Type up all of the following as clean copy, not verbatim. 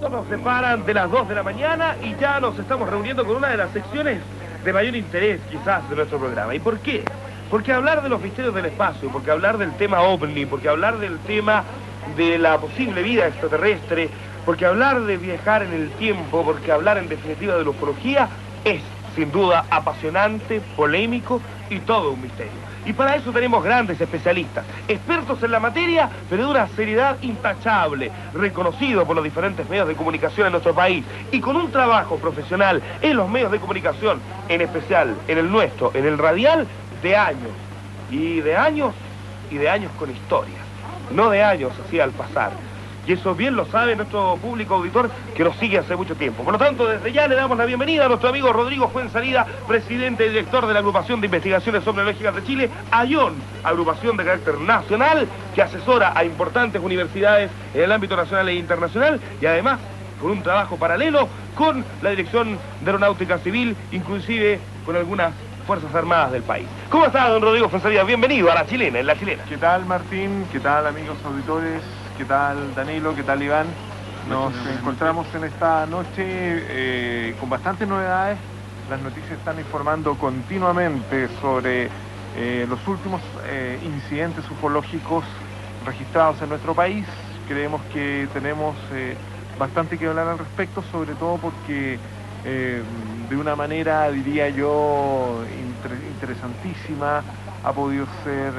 Nos separan de las 2 de la mañana y ya nos estamos reuniendo con una de las secciones de mayor interés quizás de nuestro programa. ¿Y por qué? Porque hablar de los misterios del espacio, porque hablar del tema OVNI, porque hablar del tema de la posible vida extraterrestre, porque hablar de viajar en el tiempo, porque hablar en definitiva de la ufología es sin duda apasionante, polémico y todo un misterio. Y para eso tenemos grandes especialistas, expertos en la materia, pero de una seriedad intachable, reconocido por los diferentes medios de comunicación en nuestro país, y con un trabajo profesional en los medios de comunicación, en especial en el nuestro, en el radial, de años, y de años, con historias, no de años así al pasar. Y eso bien lo sabe nuestro público auditor que nos sigue hace mucho tiempo. Por lo tanto, desde ya le damos la bienvenida a nuestro amigo Rodrigo Fuenzalida, presidente y director de la Agrupación de Investigaciones Ovnológicas de Chile, AION, agrupación de carácter nacional que asesora a importantes universidades en el ámbito nacional e internacional y además con un trabajo paralelo con la Dirección de Aeronáutica Civil, inclusive con algunas Fuerzas Armadas del país. ¿Cómo está, don Rodrigo Fuenzalida? Bienvenido a La Chilena, en La Chilena. ¿Qué tal, Martín? ¿Qué tal, amigos auditores? ¿Qué tal, Danilo? ¿Qué tal, Iván? Nos encontramos en esta noche con bastantes novedades. Las noticias están informando continuamente sobre los últimos incidentes ufológicos registrados en nuestro país. Creemos que tenemos bastante que hablar al respecto, sobre todo porque de una manera, diría yo, interesantísima, ha podido ser,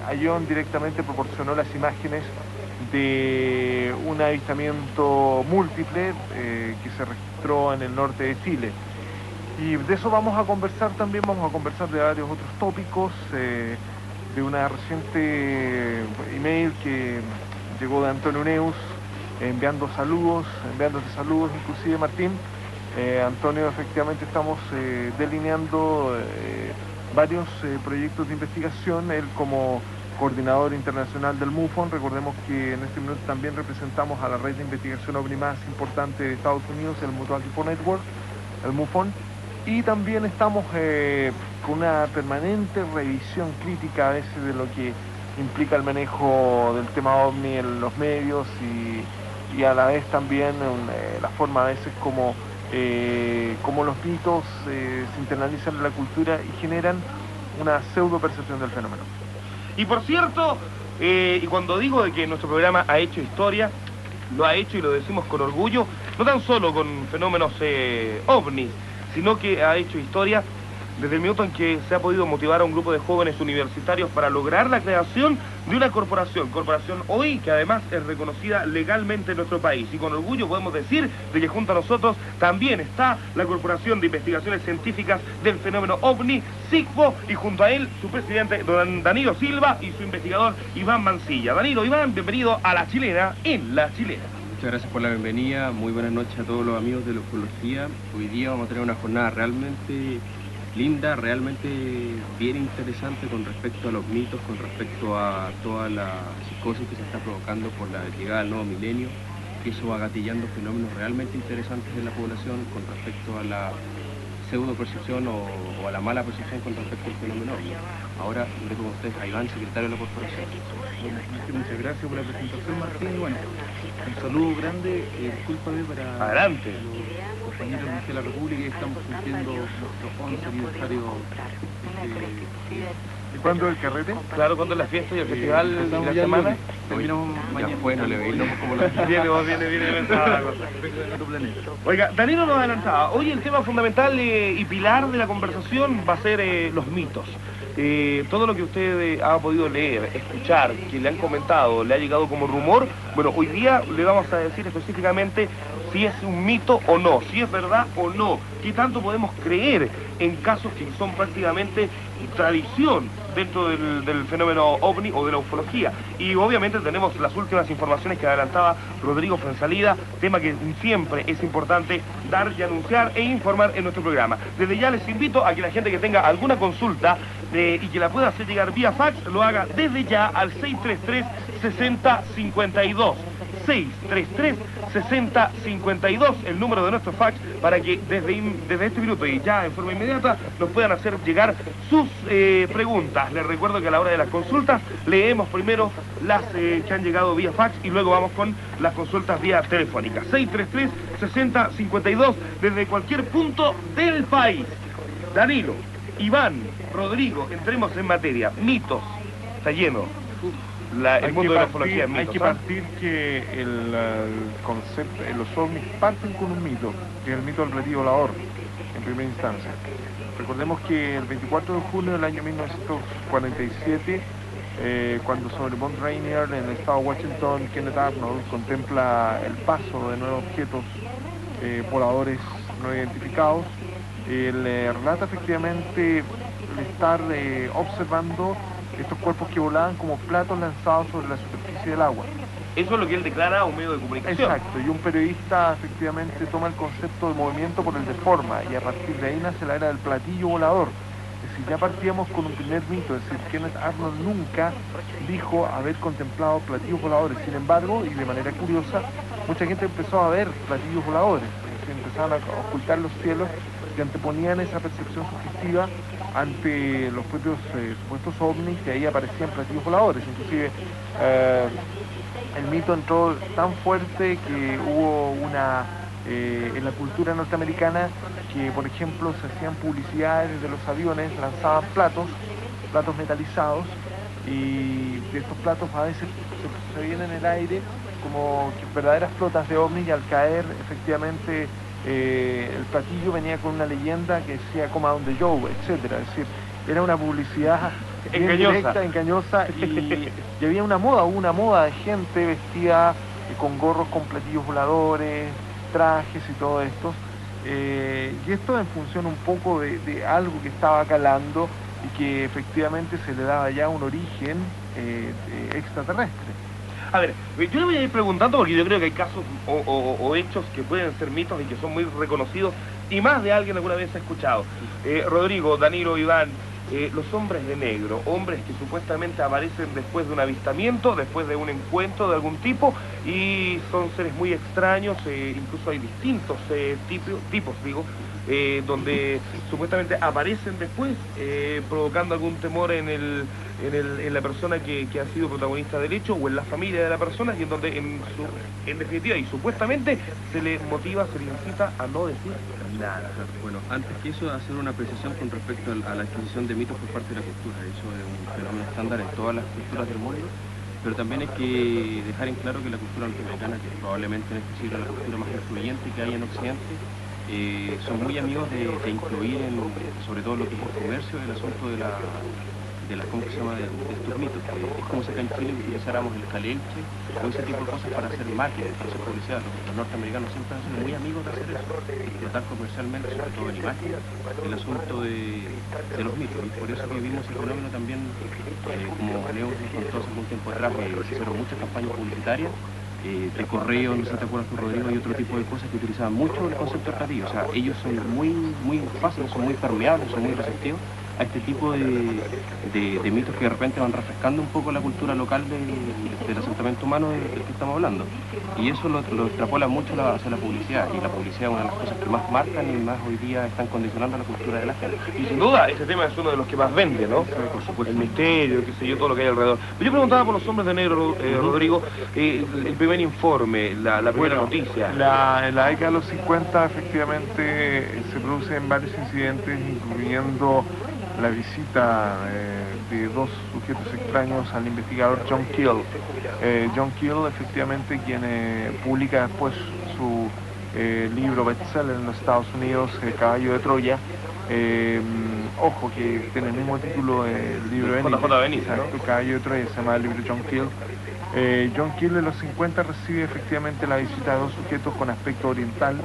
AION directamente proporcionó las imágenes de un avistamiento múltiple que se registró en el norte de Chile. Y de eso vamos a conversar también, vamos a conversar de varios otros tópicos, de una reciente email que llegó de Antonio Neus, enviándote saludos, inclusive, Martín. Antonio, efectivamente estamos delineando varios proyectos de investigación, él como coordinador internacional del MUFON. Recordemos que en este momento también representamos a la red de investigación OVNI más importante de Estados Unidos, el Mutual UFO Network, el MUFON, y también estamos con una permanente revisión crítica a veces de lo que implica el manejo del tema OVNI en los medios y a la vez también la forma a veces como los mitos se internalizan en la cultura y generan una pseudo percepción del fenómeno. Y por cierto, y cuando digo de que nuestro programa ha hecho historia, lo ha hecho y lo decimos con orgullo, no tan solo con fenómenos ovnis, sino que ha hecho historia desde el minuto en que se ha podido motivar a un grupo de jóvenes universitarios para lograr la creación de una corporación hoy que además es reconocida legalmente en nuestro país. Y con orgullo podemos decir de que junto a nosotros también está la Corporación de Investigaciones Científicas del Fenómeno OVNI, CICFO, y junto a él su presidente, don Danilo Silva, y su investigador Iván Mancilla. Danilo, Iván, bienvenido a La Chilena, en La Chilena. Muchas gracias por la bienvenida, muy buenas noches a todos los amigos de la ufología. Hoy día vamos a tener una jornada realmente linda, realmente bien interesante con respecto a los mitos, con respecto a toda la psicosis que se está provocando por la llegada del nuevo milenio, que eso va gatillando fenómenos realmente interesantes en la población con respecto a la pseudo percepción o a la mala percepción con respecto al fenómeno. Ahora dejo con ustedes a Iván, secretario de la corporación. Bueno, muchas gracias por la presentación, Martín. Bueno, un saludo grande, discúlpame para Adelante. los compañeros de la República, que estamos cumpliendo nuestro 11 aniversario. ¿Y cuándo el carrete? Claro, cuando es la fiesta y el festival y la ya semana. terminamos mañana. Ya fue, no le veis, no como lo Viene pensada la cosa. Oiga, Danilo nos adelantaba, hoy el tema fundamental y pilar de la conversación va a ser los mitos. Todo lo que usted ha podido leer, escuchar, que le han comentado, le ha llegado como rumor, bueno, hoy día le vamos a decir específicamente si es un mito o no, si es verdad o no, qué tanto podemos creer en casos que son prácticamente tradición dentro del fenómeno OVNI o de la ufología. Y obviamente tenemos las últimas informaciones que adelantaba Rodrigo Fuenzalida, tema que siempre es importante dar y anunciar e informar en nuestro programa. Desde ya les invito a que la gente que tenga alguna consulta y que la pueda hacer llegar vía fax, lo haga desde ya al 633-6052. 633-6052, el número de nuestro fax, para que desde este minuto y ya en forma inmediata nos puedan hacer llegar sus preguntas. Les recuerdo que a la hora de las consultas leemos primero las que han llegado vía fax y luego vamos con las consultas vía telefónica. 633-6052 desde cualquier punto del país. Danilo, Iván, Rodrigo, entremos en materia. Mitos, está lleno. El mundo de la ufología es mitos. Hay que partir que el concepto, los ovnis parten con un mito, que es el mito del platillo volador, en primera instancia. Recordemos que el 24 de junio del año 1947, cuando sobre Mount Rainier, en el estado de Washington, Kenneth Arnold contempla el paso de 9 objetos voladores no identificados, él relata efectivamente el estar observando estos cuerpos que volaban como platos lanzados sobre la superficie del agua. Eso es lo que él declara a un medio de comunicación. Exacto, y un periodista efectivamente toma el concepto de movimiento por el de forma, y a partir de ahí nace la era del platillo volador. Es decir, ya partíamos con un primer mito, es decir, Kenneth Arnold nunca dijo haber contemplado platillos voladores. Sin embargo, y de manera curiosa, mucha gente empezó a ver platillos voladores, es decir, empezaron a ocultar los cielos que anteponían esa percepción sugestiva ante los propios supuestos ovnis, que ahí aparecían platillos voladores. Inclusive el mito entró tan fuerte que hubo en la cultura norteamericana que, por ejemplo, se hacían publicidades de los aviones, lanzaban platos metalizados, y de estos platos a veces se veían en el aire como verdaderas flotas de ovnis, y al caer efectivamente el platillo venía con una leyenda que decía "Coma donde Joe", etcétera. Es decir, era una publicidad directa, engañosa, y había hubo una moda de gente vestida con gorros con platillos voladores, trajes y todo esto, y esto en función un poco de algo que estaba calando y que efectivamente se le daba ya un origen extraterrestre. A ver, yo le voy a ir preguntando porque yo creo que hay casos o hechos que pueden ser mitos y que son muy reconocidos y más de alguien alguna vez ha escuchado. Rodrigo, Danilo, Iván, los hombres de negro, hombres que supuestamente aparecen después de un avistamiento, después de un encuentro de algún tipo, y son seres muy extraños, incluso hay distintos tipos, donde supuestamente aparecen después, provocando algún temor en la persona que ha sido protagonista del hecho o en la familia de la persona, y en donde en definitiva y supuestamente se le motiva, se le incita a no decir nada. Bueno, antes que eso, hacer una apreciación con respecto a la adquisición de mitos por parte de la cultura. Eso es un fenómeno estándar en todas las culturas del mundo, pero también hay que dejar en claro que la cultura norteamericana, que probablemente en este siglo es la cultura más influyente que hay en Occidente, son muy amigos de incluir sobre todo lo que es el comercio, el asunto de ¿cómo se llama?, de estos mitos, que es como si acá en Chile utilizáramos el calelche o ese tipo de cosas para hacer marketing, para hacer publicidad. Los norteamericanos siempre han sido muy amigos de hacer eso, de explotar comercialmente, sobre todo en imagen, el asunto de los mitos, y por eso que vimos el fenómeno también, como Leo nos contó hace algún tiempo atrás, se hicieron muchas campañas publicitarias, de correo, no sé si te acuerdas tú, Rodrigo, y otro tipo de cosas que utilizaban mucho el concepto de platillo. O sea, ellos son muy fáciles, son muy permeables, son muy receptivos a este tipo de mitos que de repente van refrescando un poco la cultura local del asentamiento humano del que estamos hablando. Y eso lo extrapola mucho hacia la publicidad, y la publicidad es una de las cosas que más marcan y más hoy día están condicionando la cultura de la gente. Y sin duda, ese tema es uno de los que más vende, ¿no? Por supuesto. El misterio, qué sé yo, todo lo que hay alrededor. Pero yo preguntaba por los hombres de negro, Rodrigo, el primer informe, la primera noticia. En la década de los 50 efectivamente se producen varios incidentes, incluyendo la visita de dos sujetos extraños al investigador John Keel. John Keel, efectivamente, quien publica después su libro bestseller en los Estados Unidos, Caballo de Troya. Ojo, que tiene el mismo título del libro de Benítez, exacto, ¿no? Caballo de Troya, se llama el libro John Keel. John Keel en los 50 recibe efectivamente la visita de dos sujetos con aspecto oriental,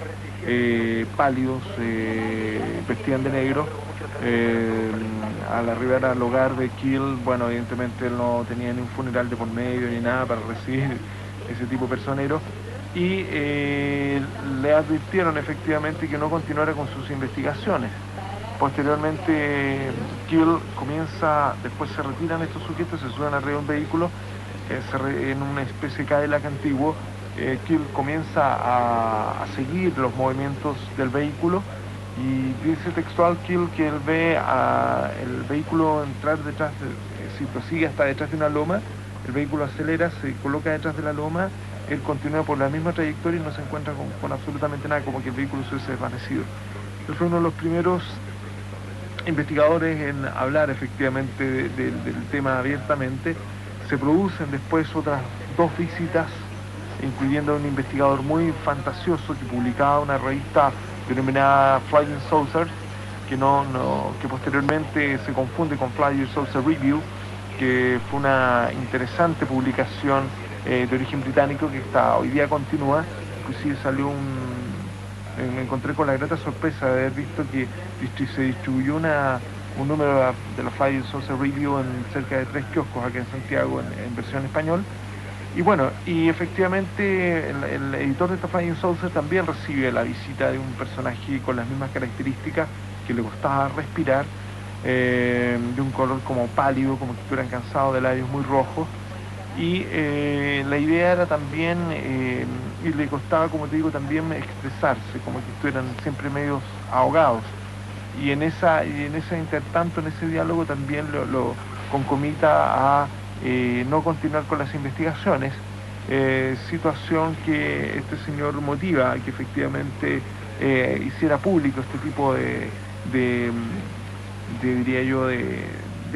pálidos, vestían de negro. Al arribar al hogar de Keel, bueno, evidentemente él no tenía ni un funeral de por medio ni nada para recibir ese tipo personero, y le advirtieron efectivamente que no continuara con sus investigaciones. Posteriormente Keel después se retiran estos sujetos, se suben arriba de un vehículo, en una especie de Cadillac antiguo, Kill comienza a seguir los movimientos del vehículo y dice textual Kill que él ve el vehículo entrar detrás, si prosigue hasta detrás de una loma, el vehículo acelera, se coloca detrás de la loma, él continúa por la misma trayectoria y no se encuentra con absolutamente nada, como que el vehículo se hubiese desvanecido. Él fue uno de los primeros investigadores en hablar efectivamente del tema abiertamente. Se producen después otras 2 visitas, incluyendo a un investigador muy fantasioso que publicaba una revista denominada Flying Saucers, que posteriormente se confunde con Flying Saucer Review, que fue una interesante publicación de origen británico que hoy día continúa. Inclusive me encontré con la grata sorpresa de haber visto que se distribuyó un número de la Flying Saucer Review en cerca de 3 kioscos aquí en Santiago en versión español. Y bueno, y efectivamente el editor de esta Flying Saucer también recibe la visita de un personaje con las mismas características, que le costaba respirar, de un color como pálido, como que estuvieran cansados, de labios muy rojos. Y la idea era también, y le costaba, como te digo, también expresarse, como que estuvieran siempre medios ahogados. Y en ese intertanto, en ese diálogo también lo concomita a no continuar con las investigaciones, situación que este señor motiva a que efectivamente hiciera público este tipo diría yo, de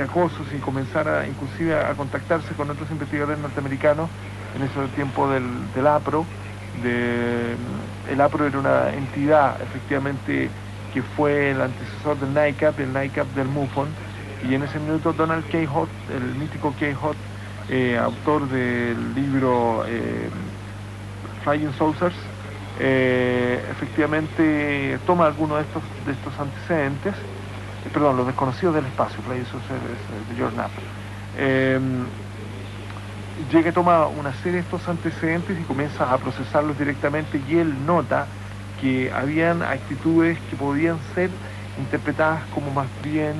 acosos y comenzara inclusive a contactarse con otros investigadores norteamericanos en ese tiempo del APRO. El APRO era una entidad efectivamente que fue el antecesor del NICAP, el NICAP del MUFON, y en ese minuto Donald Cahote, el mítico Cahote, autor del libro Flying Saucers, efectivamente toma algunos de estos antecedentes, los desconocidos del espacio, Flying Saucers de George Knapp. Llega y toma una serie de estos antecedentes y comienza a procesarlos directamente, y él nota que habían actitudes que podían ser interpretadas como más bien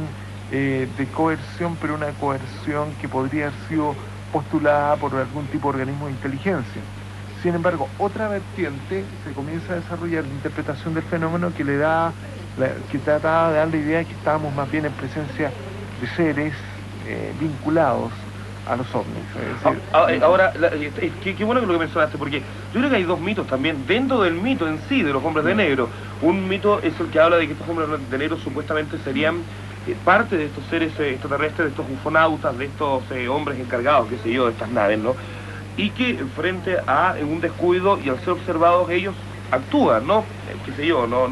de coerción, pero una coerción que podría haber sido postulada por algún tipo de organismo de inteligencia. Sin embargo, otra vertiente se comienza a desarrollar la interpretación del fenómeno que trataba de dar la idea de que estábamos más bien en presencia de seres vinculados a los ovnis. Ahora, qué bueno que lo que mencionaste, porque yo creo que hay 2 mitos también dentro del mito en sí de los hombres de negro. Un mito es el que habla de que estos hombres de negro supuestamente serían parte de estos seres extraterrestres, de estos ufonautas, de estos hombres encargados, qué sé yo, de estas naves, ¿no? Y que frente a un descuido y al ser observados ellos actúan, ¿no? Qué sé yo, no,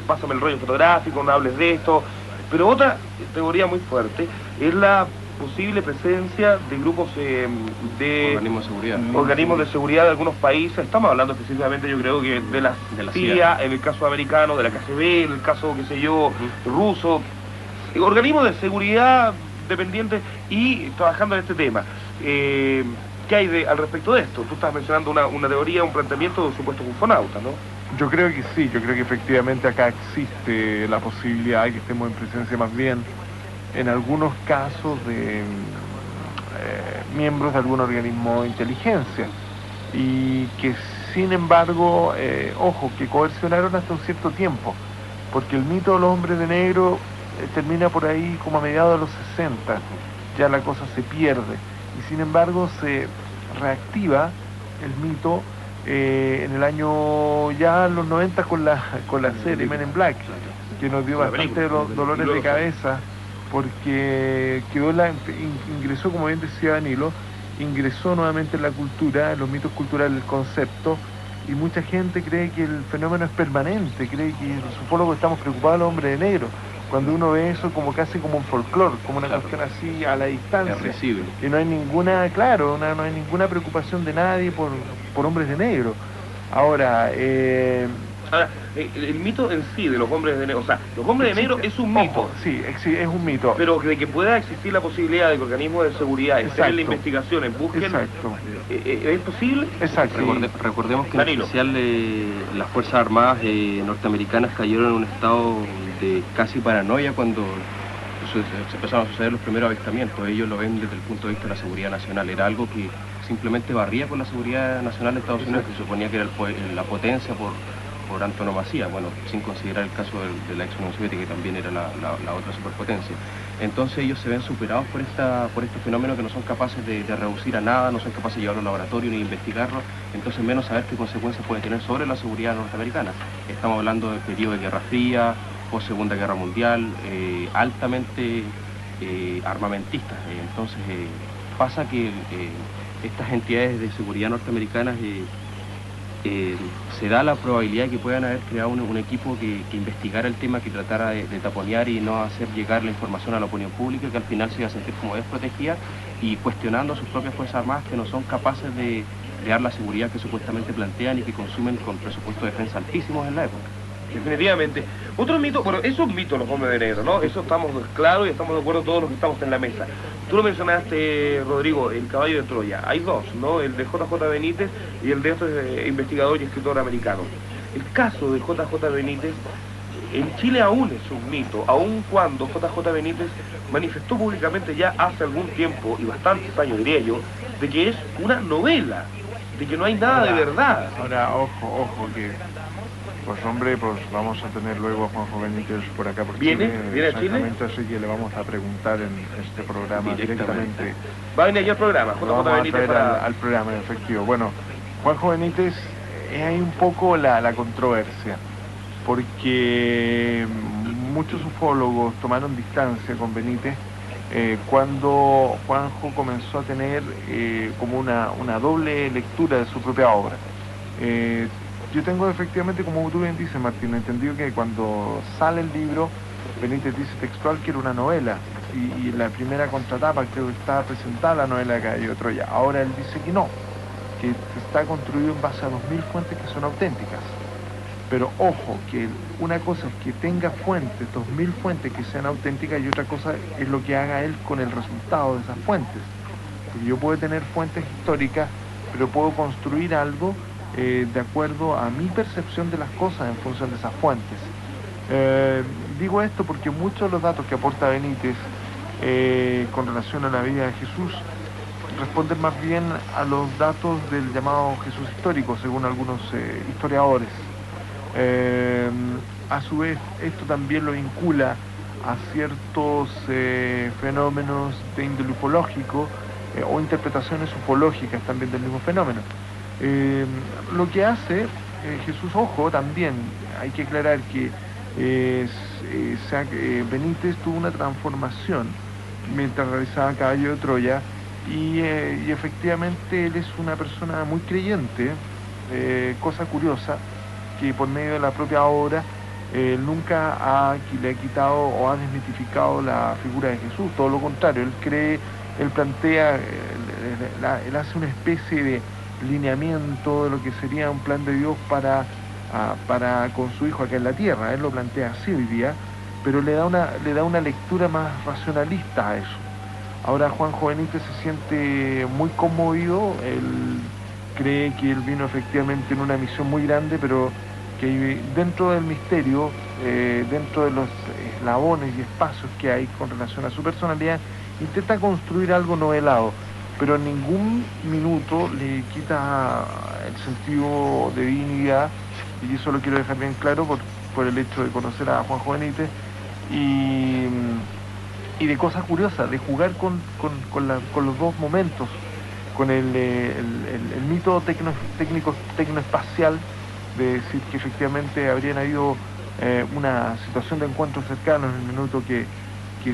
pásame el rollo fotográfico, no hables de esto. Pero otra teoría muy fuerte es la posible presencia de grupos de organismos de seguridad de algunos países. Estamos hablando específicamente, yo creo que de la CIA, en el caso americano, de la KGB, en el caso, qué sé yo, ruso, organismos de seguridad dependientes y trabajando en este tema. ¿Qué hay al respecto de esto? Tú estás mencionando una teoría, un planteamiento de supuestos ufonautas, ¿no? Yo creo que sí, yo creo que efectivamente acá existe la posibilidad de que estemos en presencia más bien, en algunos casos, de miembros de algún organismo de inteligencia, y que sin embargo, ojo, que coercionaron hasta un cierto tiempo, porque el mito de los hombres de negro termina por ahí como a mediados de los 60, ya la cosa se pierde, y sin embargo se reactiva el mito en el año ya en los 90 con la serie Men in Black, que nos dio bastante dolores de cabeza, porque ingresó, como bien decía Danilo, ingresó nuevamente en la cultura, en los mitos culturales, el concepto, y mucha gente cree que el fenómeno es permanente, cree que los ufólogos estamos preocupados de los hombres de negro, cuando uno ve eso como casi como un folclore, como una cuestión así a la distancia, y no hay ninguna, no hay ninguna preocupación de nadie por hombres de negro. Ahora, el mito en sí de los hombres de negro, o sea, los hombres de negro es un mito. Ojo, sí, es un mito. Pero de que pueda existir la posibilidad de que organismos de seguridad estén en la investigación, busquen, ¿es posible? Exacto. Recordemos que en especial las Fuerzas Armadas norteamericanas cayeron en un estado de casi paranoia cuando se empezaron a suceder los primeros avistamientos. Ellos lo ven desde el punto de vista de la seguridad nacional. Era algo que simplemente barría por la seguridad nacional de Estados Unidos, que se suponía que era la potencia por antonomasia, bueno, sin considerar el caso de la ex Unión Soviética, que también era la otra superpotencia. Entonces ellos se ven superados por estos fenómenos que no son capaces de reducir a nada, no son capaces de llevarlo al laboratorio ni investigarlo, entonces menos saber qué consecuencias puede tener sobre la seguridad norteamericana. Estamos hablando del periodo de Guerra Fría, post Segunda Guerra Mundial, altamente armamentistas. Entonces pasa que estas entidades de seguridad norteamericanas se da la probabilidad de que puedan haber creado un equipo que investigara el tema, que tratara de taponear y no hacer llegar la información a la opinión pública, que al final se iba a sentir como desprotegida y cuestionando a sus propias Fuerzas Armadas, que no son capaces de dar la seguridad que supuestamente plantean y que consumen con presupuestos de defensa altísimos en la época. Definitivamente. Otro mito, bueno, es un mito los hombres de negro, ¿no? Eso estamos claros y estamos de acuerdo todos los que estamos en la mesa. Tú lo mencionaste, Rodrigo, el caballo de Troya. Hay dos, ¿no? El de JJ Benítez y el de este investigador y escritor americano. El caso de JJ Benítez en Chile aún es un mito, aun cuando JJ Benítez manifestó públicamente ya hace algún tiempo, y bastantes años diría yo, de que es una novela, de que no hay nada de verdad. Ahora, ojo, que pues hombre, pues vamos a tener luego a Juanjo Benítez por acá por Chile. ¿Viene a Chile? Así que le vamos a preguntar en este programa directamente. Va a venir aquí al programa, JJ Benítez al programa, en efectivo. Bueno, Juanjo Benítez, hay un poco la controversia, porque muchos ufólogos tomaron distancia con Benítez cuando Juanjo comenzó a tener como una doble lectura de su propia obra. Yo tengo efectivamente, como tú bien dices, Martín, entendido que cuando sale el libro, Benítez dice textual que era una novela, y la primera contratapa creo que estaba presentada la novela de Caballo de Troya. Ahora él dice que no, que está construido en base a 2000 fuentes que son auténticas. Pero ojo, que una cosa es que tenga fuentes, 2000 fuentes que sean auténticas, y otra cosa es lo que haga él con el resultado de esas fuentes. Porque yo puedo tener fuentes históricas, pero puedo construir algo de acuerdo a mi percepción de las cosas en función de esas fuentes. Digo esto porque muchos de los datos que aporta Benítez con relación a la vida de Jesús responden más bien a los datos del llamado Jesús histórico, según algunos historiadores. A su vez, esto también lo vincula a ciertos fenómenos de índole ufológico o interpretaciones ufológicas también del mismo fenómeno. Lo que hace Jesús, ojo, también hay que aclarar que Benítez tuvo una transformación mientras realizaba Caballo de Troya y efectivamente él es una persona muy creyente, cosa curiosa, que por medio de la propia obra nunca le ha quitado o ha desmitificado la figura de Jesús, todo lo contrario, él plantea, él hace una especie de lineamiento de lo que sería un plan de Dios para con su hijo acá en la tierra. Él lo plantea así hoy día, pero le da una lectura más racionalista a eso. Ahora Juanjo Benítez se siente muy conmovido, él cree que él vino efectivamente en una misión muy grande, pero que dentro del misterio, dentro de los eslabones y espacios que hay con relación a su personalidad, intenta construir algo novelado, pero en ningún minuto le quita el sentido de divinidad, y eso lo quiero dejar bien claro por el hecho de conocer a Juanjo Benítez y de cosas curiosas, de jugar con los dos momentos, con el mito tecnoespacial, de decir que efectivamente habrían habido una situación de encuentros cercanos en el minuto que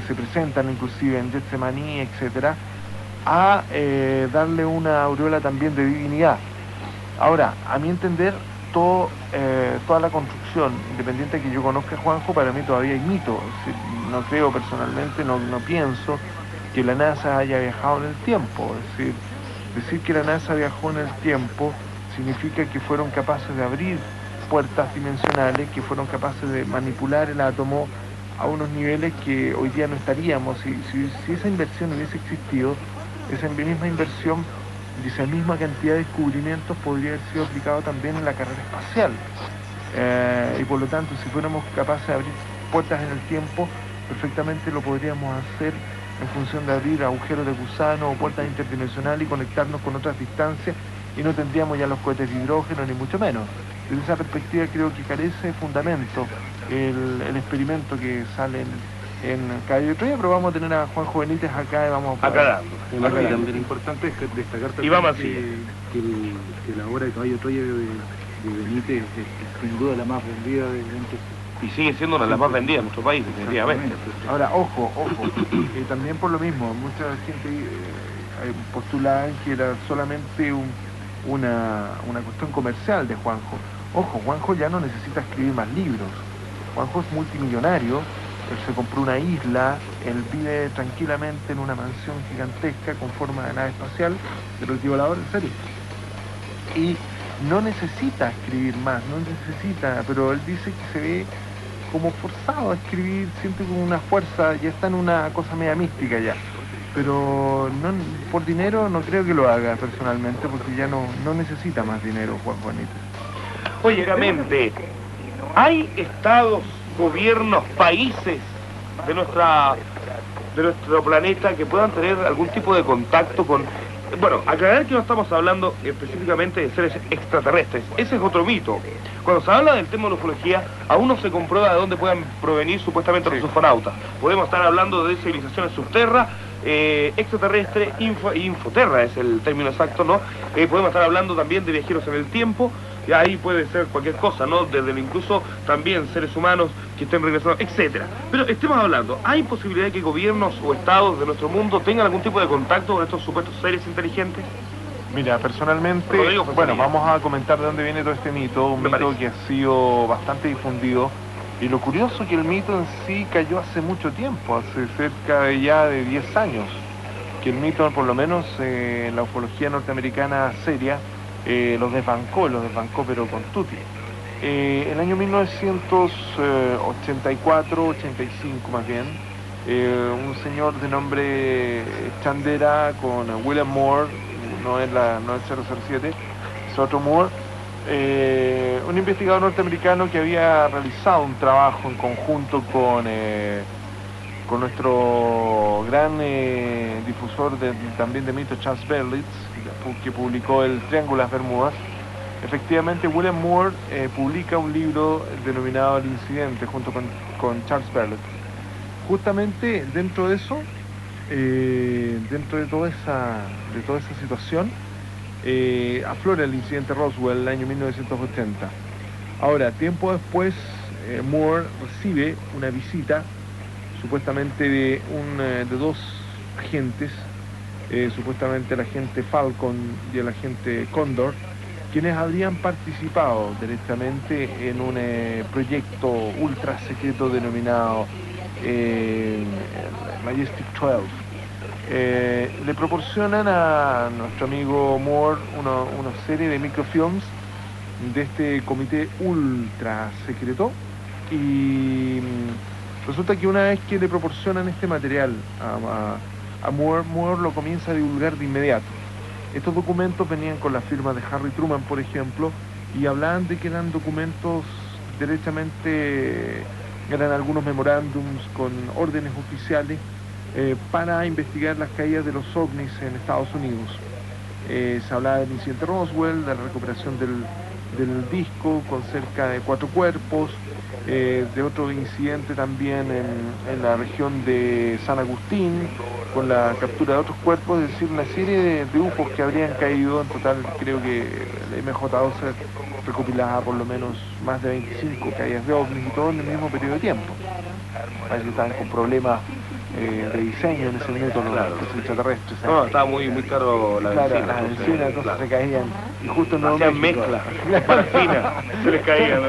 se presentan inclusive en Getsemaní, etcétera, a darle una aureola también de divinidad. Ahora, a mi entender, toda la construcción, independiente de que yo conozca a Juanjo, para mí todavía hay mito. Es decir, no creo personalmente, no pienso que la NASA haya viajado en el tiempo. Es decir que la NASA viajó en el tiempo significa que fueron capaces de abrir puertas dimensionales, que fueron capaces de manipular el átomo a unos niveles que hoy día no estaríamos. Si esa inversión hubiese existido, esa misma inversión y esa misma cantidad de descubrimientos podría haber sido aplicado también en la carrera espacial. Y por lo tanto, si fuéramos capaces de abrir puertas en el tiempo, perfectamente lo podríamos hacer en función de abrir agujeros de gusano o puertas interdimensionales y conectarnos con otras distancias, y no tendríamos ya los cohetes de hidrógeno, ni mucho menos. Desde esa perspectiva creo que carece de fundamento el experimento que sale en Caballo de Troya, pero vamos a tener a Juanjo Benítez acá y vamos a... Aclarando. Aquí también es importante destacar Y también vamos así. que la obra de Caballo de Troya de Benítez es sin duda la más vendida de entre... Y sigue siendo una de las más vendidas en nuestro país, definitivamente. Ahora, ojo, también por lo mismo, mucha gente postulaba que era solamente una cuestión comercial de Juanjo. Ojo, Juanjo ya no necesita escribir más libros. Juanjo es multimillonario, él se compró una isla, él vive tranquilamente en una mansión gigantesca con forma de nave espacial, pero el volador, en serio. Y no necesita escribir más, pero él dice que se ve como forzado a escribir, siente como una fuerza, ya está en una cosa media mística ya. Pero no, por dinero no creo que lo haga personalmente, porque ya no necesita más dinero Juan Benítez. Oye, realmente, ¿hay estados, gobiernos, países de nuestro planeta que puedan tener algún tipo de contacto con... Bueno, aclarar que no estamos hablando específicamente de seres extraterrestres, ese es otro mito. Cuando se habla del tema de la ufología, aún no se comprueba de dónde puedan provenir supuestamente los ufonautas. Podemos estar hablando de civilizaciones subterra, extraterrestre, infoterra es el término exacto, ¿no? Podemos estar hablando también de viajeros en el tiempo, y ahí puede ser cualquier cosa, ¿no? Desde incluso también seres humanos que estén regresando, etcétera. Pero estemos hablando, ¿hay posibilidad de que gobiernos o estados de nuestro mundo tengan algún tipo de contacto con estos supuestos seres inteligentes? Mira, personalmente, Rodrigo, bueno, vamos a comentar de dónde viene todo este mito, un mito que ha sido bastante difundido. Y lo curioso es que el mito en sí cayó hace mucho tiempo, hace cerca de ya de 10 años, que el mito, por lo menos en la ufología norteamericana seria, los desbancó pero con tutti. El año 1984, 85 más bien, un señor de nombre Chandera con William Moore, no es el 007, es otro Moore, un investigador norteamericano que había realizado un trabajo en conjunto con nuestro gran difusor también de mitos, Charles Berlitz, que publicó el Triángulo de las Bermudas. Efectivamente, William Moore publica un libro denominado El Incidente junto con Charles Berlitz. Justamente dentro de eso, dentro de toda esa situación, aflora el incidente Roswell en el año 1980. Ahora, tiempo después, Moore recibe una visita supuestamente de dos agentes, supuestamente el agente Falcon y el agente Condor, quienes habrían participado directamente en un proyecto ultra secreto denominado Majestic 12. Le proporcionan a nuestro amigo Moore una serie de microfilms de este comité ultra secreto, y resulta que una vez que le proporcionan este material a Moore, Moore lo comienza a divulgar de inmediato. Estos documentos venían con la firma de Harry Truman, por ejemplo, y hablaban de que eran documentos derechamente, eran algunos memorándums con órdenes oficiales para investigar las caídas de los ovnis en Estados Unidos. Se hablaba del incidente Roswell, de la recuperación del disco con cerca de 4 cuerpos, de otro incidente también en la región de San Agustín, con la captura de otros cuerpos, es decir, una serie de UFOs que habrían caído. En total creo que la MJ-12 recopilaba por lo menos más de 25 caídas de ovnis, y todo en el mismo periodo de tiempo. Parece que estaban con problemas de diseño en ese método, Claro. los extraterrestres. No, estaba muy caro la Claro, benzina. las bencinas entonces se caían, y justo en Nuevo Hacían México. mezcla, parafina, se les caía.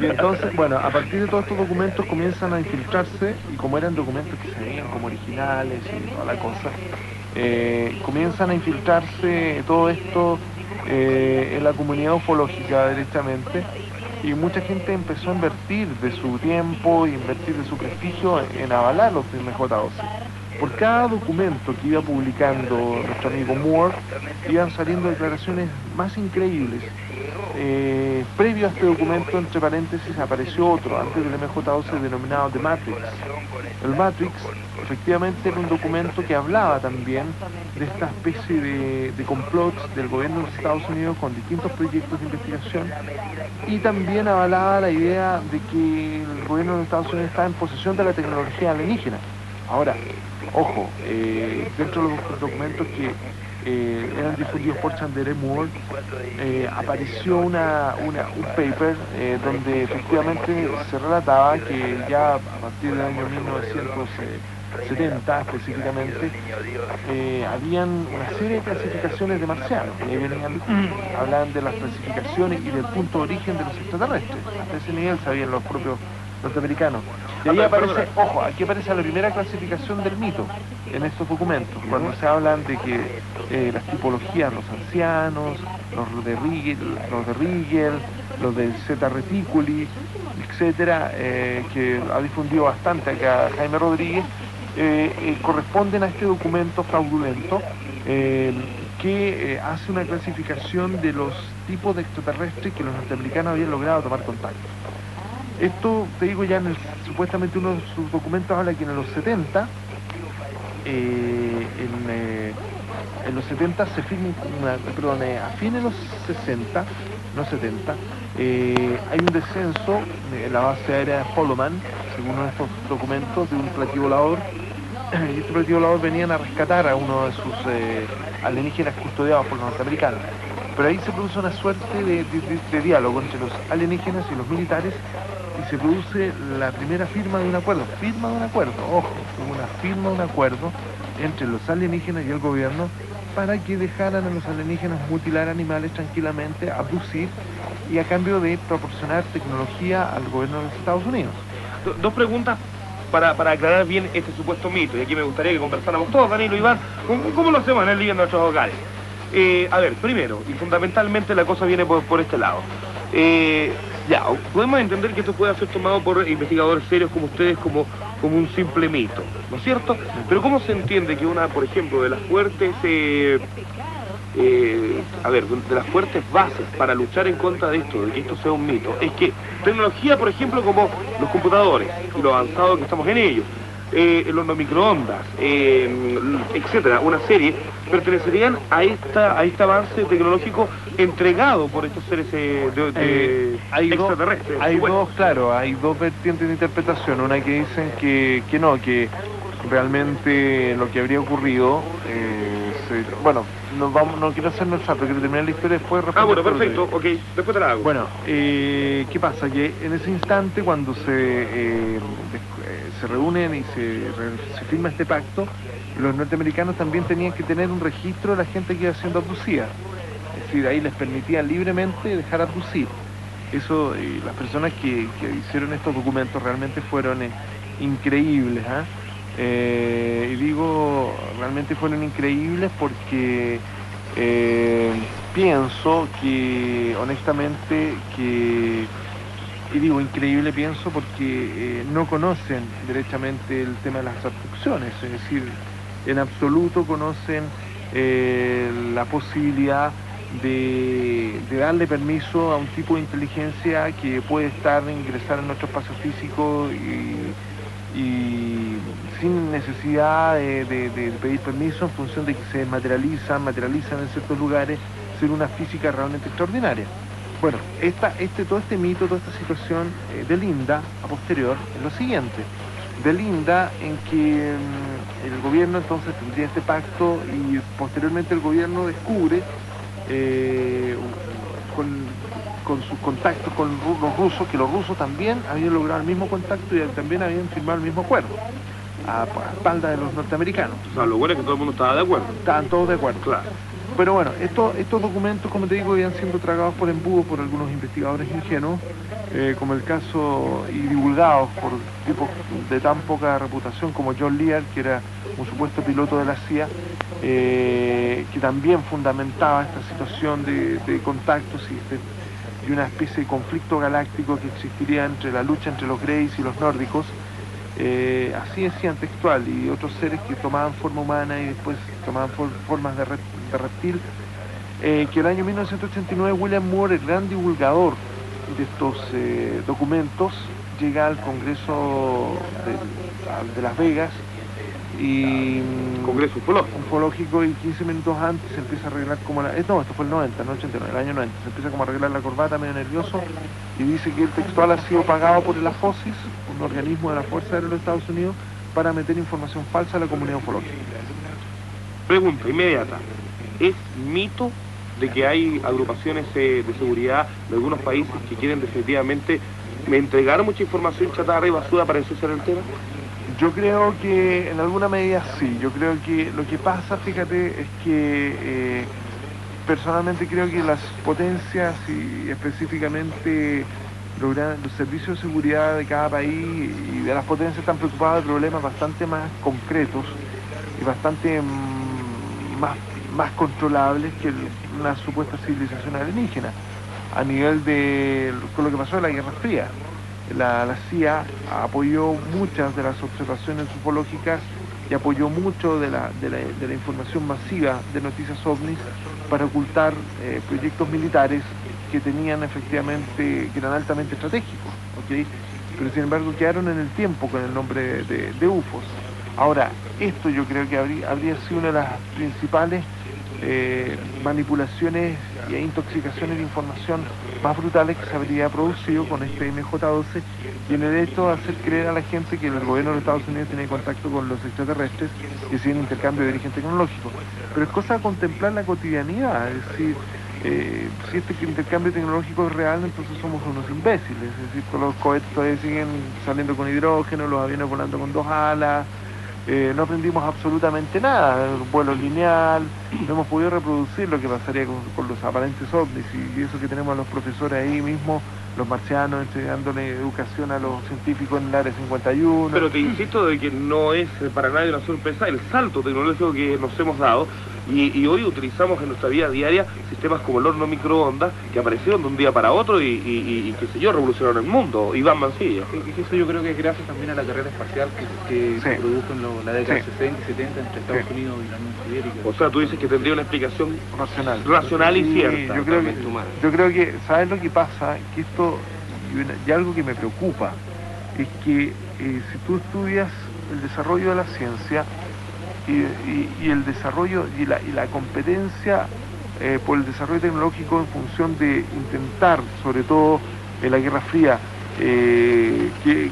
Y entonces, bueno, a partir de todos estos documentos comienzan a infiltrarse, y como eran documentos que se veían como originales y toda la cosa, comienzan a infiltrarse todo esto en la comunidad ufológica directamente, y mucha gente empezó a invertir de su tiempo y invertir de su prestigio en avalar los MJ-12. Por cada documento que iba publicando nuestro amigo Moore, iban saliendo declaraciones más increíbles, previas previo a este documento, entre paréntesis, apareció otro, antes del MJ-12, denominado The Matrix. El Matrix, efectivamente, era un documento que hablaba también de esta especie de complots del gobierno de los Estados Unidos con distintos proyectos de investigación, y también avalaba la idea de que el gobierno de los Estados Unidos estaba en posesión de la tecnología alienígena. Ahora, ojo, dentro de los documentos que eran difundidos por Chandler Moore, apareció un paper donde efectivamente se relataba que ya a partir del año 1970 específicamente, habían una serie de clasificaciones de marcianos, y ahí hablaban de las clasificaciones y del punto de origen de los extraterrestres. Hasta ese nivel sabían los propios norteamericanos. Y ahí aparece, ojo, aquí aparece la primera clasificación del mito en estos documentos, cuando se hablan de que las tipologías, los ancianos, los de Rigel, los de Zeta Reticuli, etcétera, que ha difundido bastante acá Jaime Rodríguez, corresponden a este documento fraudulento que hace una clasificación de los tipos de extraterrestres que los norteamericanos habían logrado tomar contacto. Esto, te digo, ya supuestamente uno de sus documentos habla que en los 70, en los 70 se firma, a fines de los 60, no 70, hay un descenso en la base aérea de Holloman, según uno de estos documentos, de un platillo volador, y este platillo volador venían a rescatar a uno de sus alienígenas custodiados por los norteamericanos. Pero ahí se produce una suerte de diálogo entre los alienígenas y los militares, y se produce la primera firma de un acuerdo, ojo, una firma de un acuerdo entre los alienígenas y el gobierno para que dejaran a los alienígenas mutilar animales tranquilamente, abducir, y a cambio de proporcionar tecnología al gobierno de los Estados Unidos. Dos preguntas para aclarar bien este supuesto mito, y aquí me gustaría que conversáramos todos, Danilo, Iván, ¿cómo lo hacemos en el living de nuestros hogares? A ver, primero, y fundamentalmente la cosa viene por este lado. Ya, podemos entender que esto puede ser tomado por investigadores serios como ustedes como un simple mito, ¿no es cierto? Pero ¿cómo se entiende que una, por ejemplo, de las fuertes, de las fuertes bases para luchar en contra de esto, de que esto sea un mito, es que tecnología, por ejemplo, como los computadores y lo avanzado que estamos en ellos, los microondas, etcétera, una serie, pertenecerían a este avance tecnológico entregado por estos seres extraterrestres? Hay dos vertientes de interpretación. Una que dicen que realmente lo que habría ocurrido, no quiero hacerme el salto, quiero terminar la historia después. Bueno, perfecto, ok, después te la hago. Bueno, ¿qué pasa? Que en ese instante, cuando se reúnen y se firma este pacto, los norteamericanos también tenían que tener un registro de la gente que iba siendo abducida. Es decir, ahí les permitía libremente dejar abducir. Eso, las personas que hicieron estos documentos realmente fueron increíbles, y digo, realmente fueron increíbles porque pienso que, honestamente, y digo increíble, pienso porque no conocen derechamente el tema de las abducciones, es decir, en absoluto conocen la posibilidad de darle permiso a un tipo de inteligencia que puede ingresar en nuestro espacio físico y sin necesidad de pedir permiso, en función de que se materializan en ciertos lugares, ser una física realmente extraordinaria. Bueno, todo este mito, toda esta situación delinda a posterior en lo siguiente. Delinda en que el gobierno entonces tendría este pacto, y posteriormente el gobierno descubre con sus contactos con los rusos, que los rusos también habían logrado el mismo contacto y también habían firmado el mismo acuerdo, a espalda de los norteamericanos. O sea, lo bueno es que todo el mundo estaba de acuerdo. Estaban todos de acuerdo. Claro. Pero bueno, estos documentos, como te digo, iban siendo tragados por embudo por algunos investigadores ingenuos, como el caso, y divulgados por tipos de tan poca reputación como John Lear, que era un supuesto piloto de la CIA, que también fundamentaba esta situación de contactos y una especie de conflicto galáctico que existiría entre la lucha entre los Greys y los nórdicos. Así decían textual, y otros seres que tomaban forma humana y después tomaban formas de reptil, que el año 1989 William Moore, el gran divulgador documentos llega al Congreso de Las Vegas y Congreso ufológico, y 15 minutos antes se empieza a arreglar como esto fue el 90, no 89, el año 90, se empieza como a arreglar la corbata medio nervioso y dice que el textual ha sido pagado por el AFOSIS, un organismo de la Fuerza Aérea de los Estados Unidos, para meter información falsa a la comunidad ufológica. Pregunta inmediata. ¿Es mito de que hay agrupaciones de seguridad de algunos países que quieren definitivamente entregar mucha información chatarra y basura para ensuciar el tema? Yo creo que en alguna medida sí. Yo creo que lo que pasa, fíjate, es que personalmente creo que las potencias y específicamente los servicios de seguridad de cada país y de las potencias están preocupados de problemas bastante más concretos y bastante más controlables que una supuesta civilización alienígena, a nivel de con lo que pasó en la Guerra Fría. La CIA apoyó muchas de las observaciones ufológicas y apoyó mucho de la información masiva de noticias ovnis para ocultar proyectos militares que tenían efectivamente, que eran altamente estratégicos, ¿okay? Pero sin embargo quedaron en el tiempo con el nombre de UFOs. Ahora, esto yo creo que habría sido una de las principales manipulaciones e intoxicaciones de información más brutales que se habría producido con este MJ-12 y en el hecho de hacer creer a la gente que el gobierno de los Estados Unidos tiene contacto con los extraterrestres y siguen intercambio de origen tecnológico. Pero es cosa de contemplar la cotidianidad, es decir, si este intercambio tecnológico es real, entonces somos unos imbéciles, es decir, los cohetes todavía siguen saliendo con hidrógeno, los aviones volando con 2 alas. No aprendimos absolutamente nada, vuelo lineal, no hemos podido reproducir lo que pasaría con los aparentes ovnis y eso que tenemos a los profesores ahí mismo, los marcianos, dándole educación a los científicos en el área 51. Pero te insisto de que no es para nadie una sorpresa el salto tecnológico que nos hemos dado y hoy utilizamos en nuestra vida diaria sistemas como el horno microondas que aparecieron de un día para otro y qué sé yo, revolucionaron el mundo. Iván Mancilla. Eso yo creo que es gracias también a la carrera espacial que se produjo en la década de 60 y 70 entre Estados Unidos y la Unión Soviética. O sea, tú dices que tendría una explicación racional y cierta. Yo creo que, ¿sabes lo que pasa? Que esto, y algo que me preocupa, es que si tú estudias el desarrollo de la ciencia y el desarrollo y la competencia por el desarrollo tecnológico en función de intentar, sobre todo en la Guerra Fría, que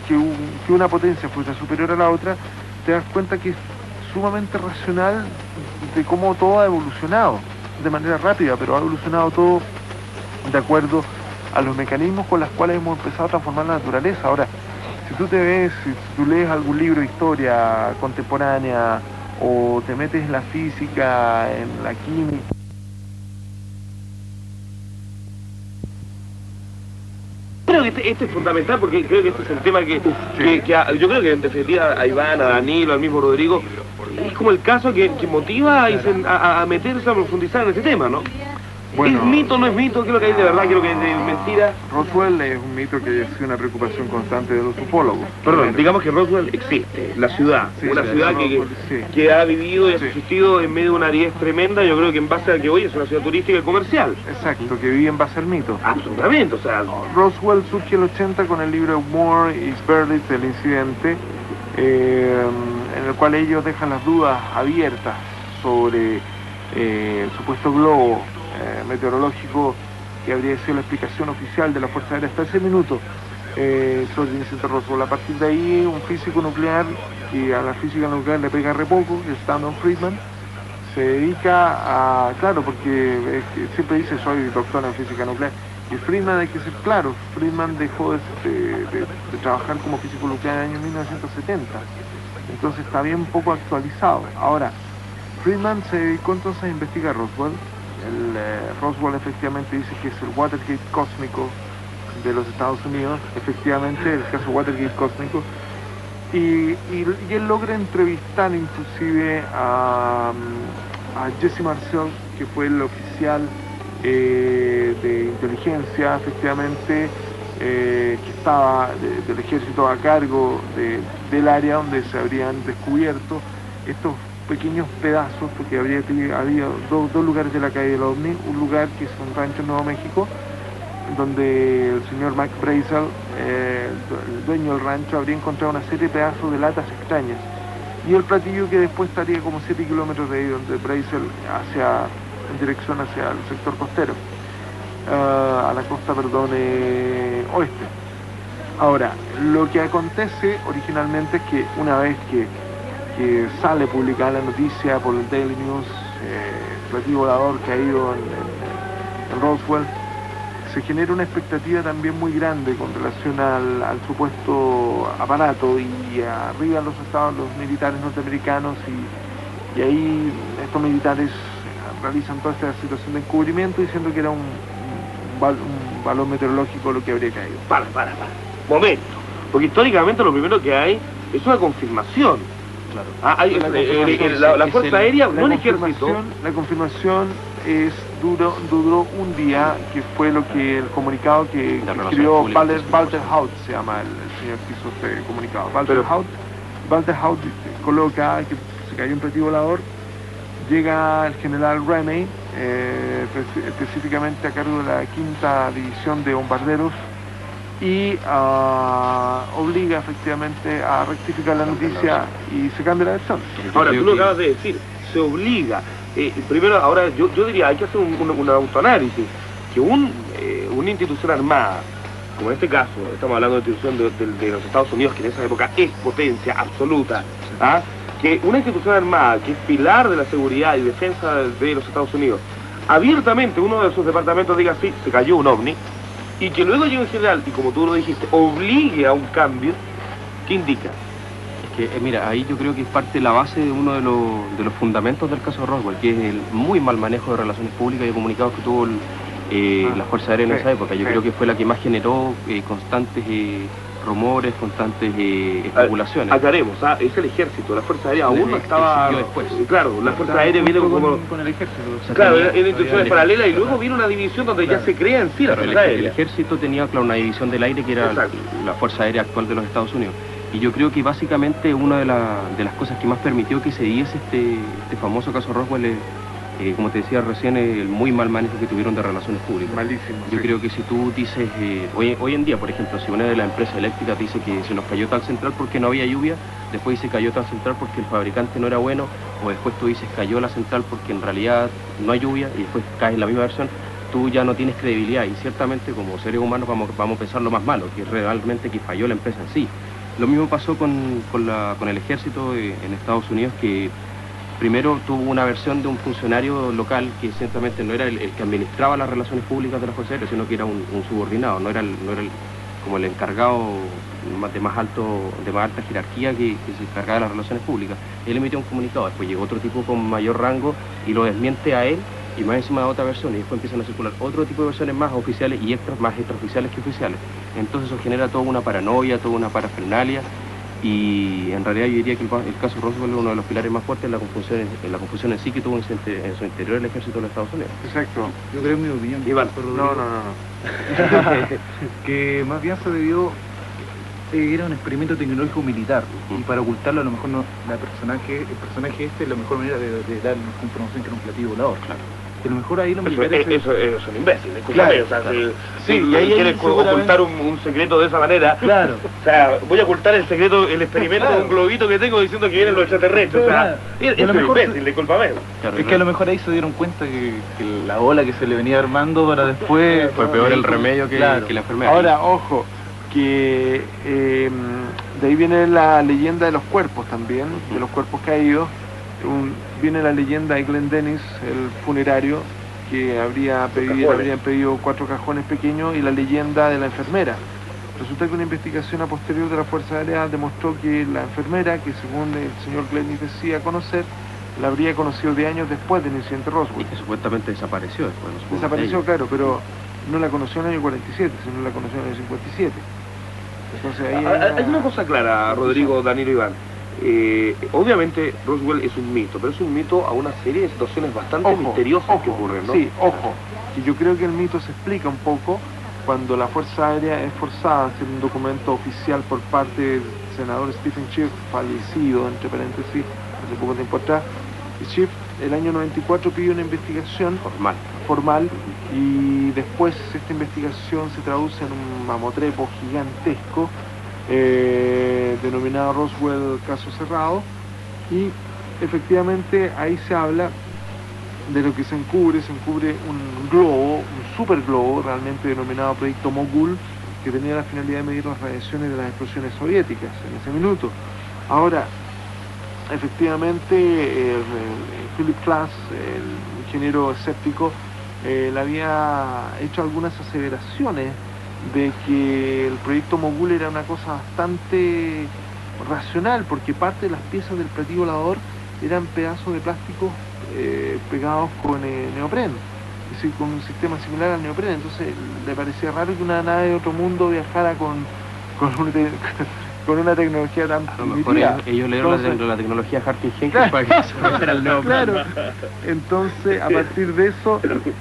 una potencia fuese superior a la otra, te das cuenta que es sumamente racional de cómo todo ha evolucionado, de manera rápida, pero ha evolucionado todo de acuerdo a los mecanismos con los cuales hemos empezado a transformar la naturaleza. Ahora, si tú lees algún libro de historia contemporánea o te metes en la física, en la química, Creo que este es fundamental porque creo que este es el tema que yo creo que en definitiva a Iván, a Danilo, al mismo Rodrigo, es como el caso que motiva a meterse, a profundizar en este tema, ¿no? Bueno, ¿es mito, no es mito? ¿Qué es lo que hay de verdad? ¿Qué es lo que hay de mentira? Roswell es un mito que ha sido una preocupación constante de los ufólogos. Perdón, digamos que Roswell existe, la ciudad, una ciudad que ha vivido y ha subsistido en medio de una aridez tremenda, yo creo que en base a que hoy es una ciudad turística y comercial. Exacto, que vive en base al mito. Absolutamente, o sea... Roswell surge en el 80 con el libro Moore y Berlitz, El incidente, en el cual ellos dejan las dudas abiertas sobre el supuesto globo meteorológico que habría sido la explicación oficial de la Fuerza Aérea hasta ese minuto sobre el incidente Roswell. A partir de ahí, un físico nuclear, que a la física nuclear le pega re poco, que es Stanton Friedman, se dedica a, claro, porque siempre dice soy doctor en física nuclear, y Friedman, hay que ser claro, Friedman dejó de trabajar como físico nuclear en el año 1970, entonces está bien poco actualizado. Ahora, Friedman se dedicó entonces a investigar Roswell. Roswell efectivamente dice que es el Watergate cósmico de los Estados Unidos, efectivamente el caso Watergate cósmico, y él logra entrevistar inclusive a Jesse Marcel, que fue el oficial de inteligencia efectivamente que estaba del ejército a cargo del área donde se habrían descubierto estos pequeños pedazos, porque había dos lugares de la calle del OVNI, un lugar que es un rancho en Nuevo México donde el señor Mac Brazel, el dueño del rancho, habría encontrado una serie de pedazos de latas extrañas. Y el platillo que después estaría como 7 kilómetros de ahí, donde Brazel en dirección hacia el sector costero, a la costa, perdón, oeste. Ahora, lo que acontece originalmente es que una vez que sale publicada la noticia por el Daily News, el platillo volador caído en Roswell, se genera una expectativa también muy grande con relación al supuesto aparato, y arriba los militares norteamericanos, y ahí estos militares realizan toda esta situación de encubrimiento diciendo que era un balón meteorológico lo que habría caído. Para. Momento. Porque históricamente lo primero que hay es una confirmación. Claro. La Fuerza Aérea, no el Ejército. La confirmación duró un día, que fue lo que el comunicado que escribió Walter Haut, se llama el señor que hizo este comunicado. Walter Haut coloca que se cayó un platillo volador. Llega el general Ramey, específicamente a cargo de la 5ª División de Bombarderos, y obliga efectivamente a rectificar la noticia y se cambia la versión. Ahora, tú lo acabas de decir, se obliga. Primero, ahora yo diría, hay que hacer un autoanálisis, que una institución armada, como en este caso, estamos hablando de institución de los Estados Unidos, que en esa época es potencia absoluta, que una institución armada, que es pilar de la seguridad y defensa de los Estados Unidos, abiertamente uno de sus departamentos diga, sí, se cayó un ovni, y que luego llegue un general, y como tú lo dijiste, obligue a un cambio, ¿qué indica? Es que, mira, ahí yo creo que es parte de la base de uno de los fundamentos del caso Roswell, que es el muy mal manejo de relaciones públicas y comunicados que tuvo la Fuerza Aérea en esa época. Yo creo que fue la que más generó constantes rumores, constantes especulaciones. Aclaremos, es el ejército, la Fuerza Aérea aún no estaba... después. Claro, la Fuerza Aérea viene como... con el ejército. Claro, era instituciones paralelas, y luego vino una división donde ya se crea en sí la Fuerza Aérea. El ejército tenía, claro, una división del aire que era la Fuerza Aérea actual de los Estados Unidos. Y yo creo que básicamente una de las cosas que más permitió que se diese este famoso caso Roswell es, como te decía recién, el muy mal manejo que tuvieron de relaciones públicas. Malísimo. Yo creo que si tú dices, hoy en día, por ejemplo, si una de las empresas eléctricas dice que se nos cayó tal central porque no había lluvia, después dice cayó tal central porque el fabricante no era bueno, o después tú dices cayó la central porque en realidad no hay lluvia, y después caes en la misma versión, tú ya no tienes credibilidad, y ciertamente como seres humanos vamos a pensar lo más malo, que realmente que falló la empresa en sí. Lo mismo pasó con el ejército en Estados Unidos, que primero tuvo una versión de un funcionario local que ciertamente no era el que administraba las relaciones públicas de la Fuerza Aérea, sino que era un subordinado, no era como el encargado de más alta jerarquía que se encargaba de las relaciones públicas. Él emitió un comunicado, después llegó otro tipo con mayor rango y lo desmiente a él, y más encima de otra versión, y después empiezan a circular otro tipo de versiones más oficiales y más extraoficiales que oficiales. Entonces eso genera toda una paranoia, toda una parafernalia, y en realidad yo diría que el caso Roswell es uno de los pilares más fuertes en la confusión en sí que tuvo en su interior el ejército de los Estados Unidos. Exacto. Yo creo, en mi opinión, Iván. No. que más bien se debió, era un experimento tecnológico militar, y para ocultarlo a lo mejor el personaje este es la mejor manera de dar información que era un platillo volador. Claro. Que a lo mejor ahí los militares... Eso es un imbécil, discúlpame. Claro, O sea, sí, si y ahí quieres ocultar un secreto de esa manera, Claro. o sea, voy a ocultar el secreto, el experimento de un globito que tengo diciendo que vienen los extraterrestres. O sea, es un imbécil, discúlpame. Claro, Es que a lo mejor ahí se dieron cuenta que la ola que se le venía armando para después... fue peor el remedio que la enfermedad. Ahora, ojo, que de ahí viene la leyenda de los cuerpos también, de los cuerpos caídos. Viene la leyenda de Glenn Dennis, el funerario, que habrían pedido 4 cajones pequeños, y la leyenda de la enfermera. Resulta que una investigación a posterior de la Fuerza Aérea demostró que la enfermera, que según el señor Glenn decía conocer, la habría conocido 10 años después del incidente Roswell. Y que supuestamente desapareció después. Desapareció, claro, pero no la conoció en el año 47, sino la conoció en el 57. Entonces ahí hay una cosa clara, Rodrigo, Danilo, Iván. Obviamente Roswell es un mito, pero es un mito a una serie de situaciones bastante misteriosas que ocurren, ¿no? Sí, ojo, que yo creo que el mito se explica un poco cuando la Fuerza Aérea es forzada a hacer un documento oficial por parte del senador Stephen Schiff, fallecido, entre paréntesis, hace poco tiempo atrás. Y Schiff, el año 94, pidió una investigación formal, y después esta investigación se traduce en un mamotrepo gigantesco denominado Roswell Caso Cerrado, y efectivamente ahí se habla de lo que se encubre un globo, un super globo realmente denominado Proyecto Mogul, que tenía la finalidad de medir las radiaciones de las explosiones soviéticas en ese minuto. Ahora, efectivamente, Philip Klass, el ingeniero escéptico, le había hecho algunas aseveraciones de que el proyecto Mogul era una cosa bastante racional, porque parte de las piezas del platillo volador eran pedazos de plástico pegados con neopren, es decir, con un sistema similar al neopren. Entonces le parecía raro que una nave de otro mundo viajara con una tecnología tan A lo mejor primitiva. ellos leyeron Entonces, la tecnología Harkin Henkel claro, para que se fuera el neopren. claro. Entonces, a partir de eso,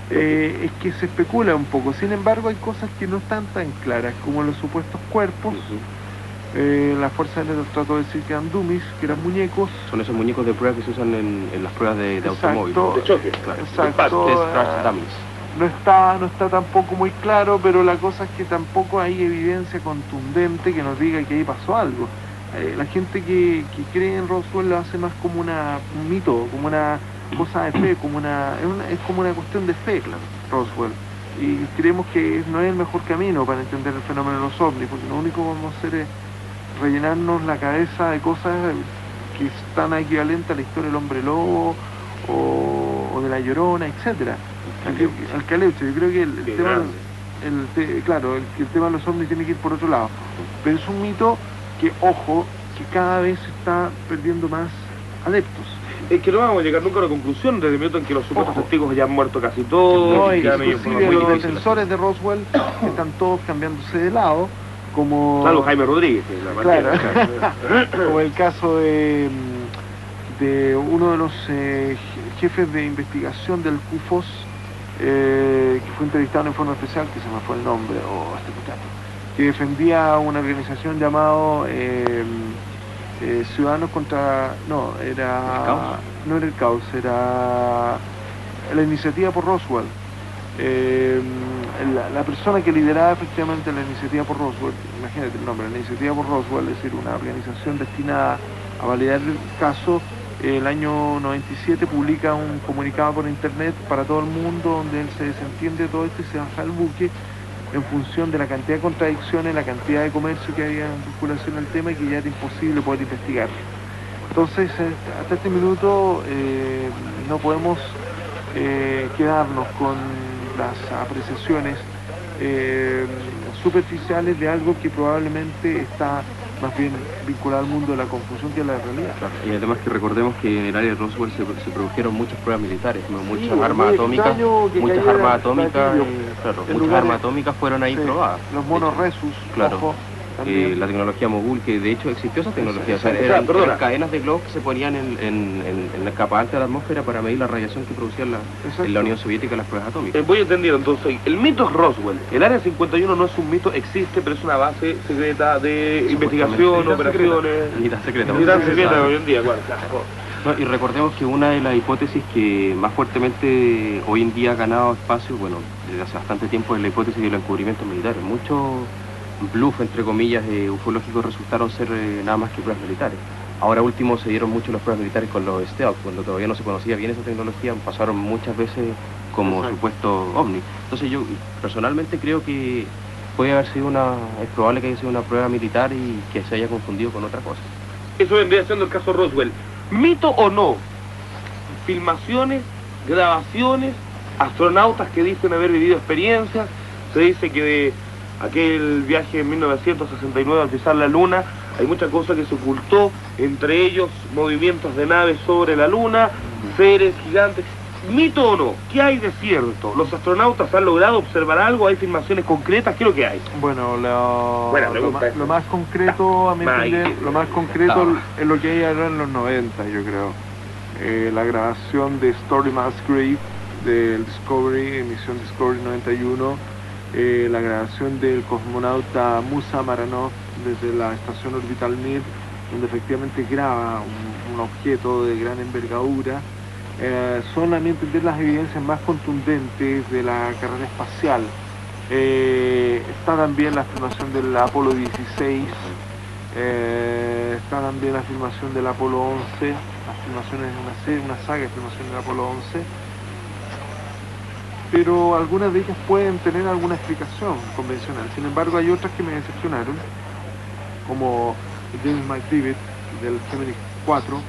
es que se especula un poco. Sin embargo, hay cosas que no están tan claras, como los supuestos cuerpos. La Fuerza Aérea trató de decir que eran dummies, que eran muñecos. Son esos muñecos de prueba que se usan en las pruebas de Exacto. automóvil. De choque. Claro. Exacto. Test crash dummies. No está tampoco muy claro, pero la cosa es que tampoco hay evidencia contundente que nos diga que ahí pasó algo. La gente que cree en Roswell lo hace más como un mito, como una cosa de fe, es como una cuestión de fe, claro, Roswell. Y creemos que no es el mejor camino para entender el fenómeno de los ovnis, porque lo único que vamos a hacer es rellenarnos la cabeza de cosas que están equivalentes a la historia del hombre lobo o de la Llorona, etcétera. Al Caleuche. Yo creo que el tema de los ovnis tiene que ir por otro lado, pero es un mito que, ojo, que cada vez está perdiendo más adeptos. Es que no vamos a llegar nunca a una conclusión desde el minuto en que los supuestos testigos ya han muerto casi todos. No, y ya no hay inclusive información. los defensores de Roswell están todos cambiándose de lado, como... Salvo Jaime Rodríguez, que es la Claro. materia. Como el caso de uno de los jefes de investigación del CUFOS, que fue entrevistado en forma especial, que se me fue el nombre, este muchacho, que defendía una organización llamado Ciudadanos contra... No era el caos, era la Iniciativa por Roswell. La persona que lideraba efectivamente la Iniciativa por Roswell, imagínate el nombre, la Iniciativa por Roswell, es decir, una organización destinada a validar el caso, el año 97 publica un comunicado por internet para todo el mundo donde él se desentiende de todo esto y se baja el buque en función de la cantidad de contradicciones, la cantidad de comercio que había en vinculación al tema y que ya era imposible poder investigar. Entonces, hasta este minuto no podemos quedarnos con las apreciaciones superficiales de algo que probablemente está más bien vinculado al mundo de la confusión que a la realidad. Claro. Y además que recordemos que en el área de Roswell se produjeron muchas pruebas militares, ¿no? Muchas Sí, armas muy atómicas, extraño que muchas cayera armas atómicas, platillo claro, en muchas lugares- armas atómicas fueron ahí Sí, probadas. los monos De hecho, Resus, claro. ojo, también. La tecnología Mogul, que de hecho existió esa tecnología, o sea, Exacto. eran Perdona. cadenas de globos que se ponían en la capa alta de la atmósfera para medir la radiación que producía Exacto. en la Unión Soviética las pruebas atómicas. Voy entendiendo entonces, el mito es Roswell. El Área 51 no es un mito, existe, pero es una base secreta de investigación, Ni tan operaciones. Ni tan secreta. Ni tan porque se secreta sabe. hoy en día, claro. No, y recordemos que una de las hipótesis que más fuertemente hoy en día ha ganado espacio, bueno, desde hace bastante tiempo, es la hipótesis de los encubrimientos militares. Muchos bluff, entre comillas, ufológicos resultaron ser nada más que pruebas militares. Ahora último se dieron mucho las pruebas militares con los stealth, cuando todavía no se conocía bien esa tecnología, pasaron muchas veces como Exacto. supuesto ovni. Entonces yo personalmente creo que puede haber sido es probable que haya sido una prueba militar y que se haya confundido con otra cosa. Eso vendría siendo el caso Roswell. ¿Mito o no? Filmaciones, grabaciones, astronautas que dicen haber vivido experiencias. Se dice que de aquel viaje en 1969 al pisar la Luna hay mucha cosa que se ocultó, entre ellos movimientos de naves sobre la Luna, seres gigantes. ¿Mito o no? ¿Qué hay de cierto? ¿Los astronautas han logrado observar algo? ¿Hay filmaciones concretas? ¿Qué es lo que hay? Bueno, Buena pregunta. lo más concreto, a mi entender, Mike. lo más concreto es lo que hay ahora en los 90, yo creo. La grabación de Story Masquerade del Discovery, emisión Discovery 91, la grabación del cosmonauta Musa Maranov desde la estación orbital Mir, donde efectivamente graba un objeto de gran envergadura. son, a mi entender, las evidencias más contundentes de la carrera espacial. Está también la afirmación del Apolo 16, está también la afirmación del Apolo 11, afirmaciones de una saga de afirmaciones del Apolo 11, pero algunas de ellas pueden tener alguna explicación convencional. Sin embargo, hay otras que me decepcionaron, como James McDivitt del Gemini 4,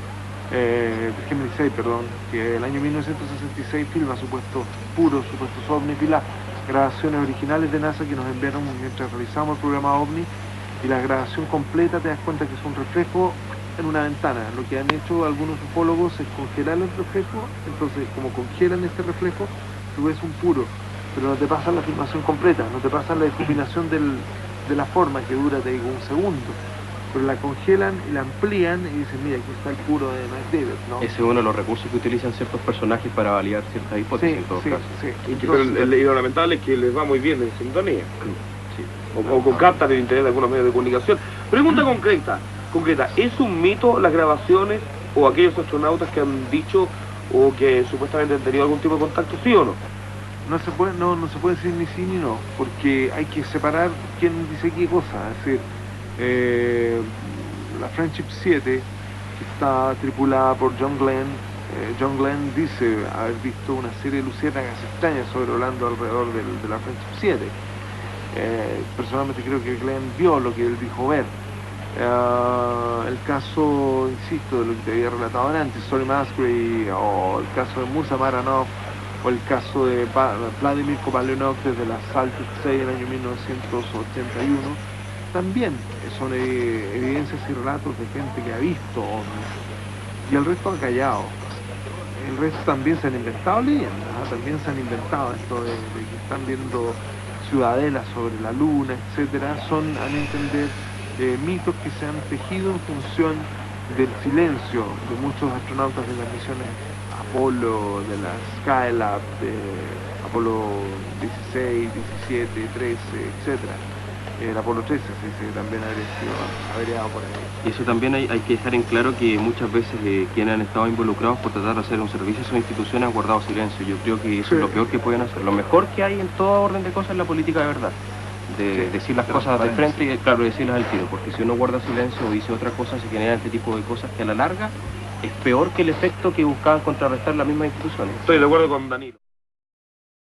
Gemini 6, perdón, que el año 1966 filma supuestos OVNI y las grabaciones originales de NASA que nos enviaron mientras realizamos el programa OVNI, y la grabación completa te das cuenta que es un reflejo en una ventana. Lo que han hecho algunos ufólogos es congelar el reflejo, entonces como congelan este reflejo, tú ves un puro, pero no te pasan la filmación completa, no te pasan la difuminación de la forma que dura, te digo, un segundo. Pero la congelan y la amplían y dicen, mira, aquí está el puro de McDivitt, ¿no? Ese es uno de los recursos que utilizan ciertos personajes para validar ciertas hipótesis, en todo caso. Sí. Pero lo lamentable es que les va muy bien en sintonía. Sí. O captan el interés de algunos medios de comunicación. Pregunta concreta, ¿es un mito las grabaciones o aquellos astronautas que han dicho o que supuestamente han tenido algún tipo de contacto, sí o no? No se puede decir ni sí ni no, porque hay que separar quién dice qué cosa. Es decir, la Friendship 7, que está tripulada por John Glenn, John Glenn dice haber visto una serie de luciérnagas extrañas sobrevolando alrededor de la Friendship 7. Personalmente creo que Glenn vio lo que él dijo ver. El caso, insisto, de lo que te había relatado antes, Story Musgrave, o el caso de Musa Maranov, o el caso de Vladimir Kovalenov desde la Saltuk 6 en el año 1981, también son evidencias y relatos de gente que ha visto ovnis, y el resto ha callado. El resto también se han inventado leyendas, también se han inventado esto de que están viendo ciudadelas sobre la luna, etcétera. Son, a mi entender, mitos que se han tejido en función del silencio de muchos astronautas de las misiones Apolo, de la Skylab, de Apolo 16, 17, 13, etcétera. El Apolo 13 también habría sido averiado por ahí. Y eso también hay que dejar en claro que muchas veces quienes han estado involucrados por tratar de hacer un servicio a sus instituciones han guardado silencio. Yo creo que eso es lo peor que pueden hacer. Lo mejor que hay en toda orden de cosas es la política de verdad. De decir las cosas de frente y, claro, decirlas al tiro. Porque si uno guarda silencio o dice otra cosa, se generan este tipo de cosas que a la larga es peor que el efecto que buscaban contrarrestar las mismas instituciones. Estoy de acuerdo con Danilo.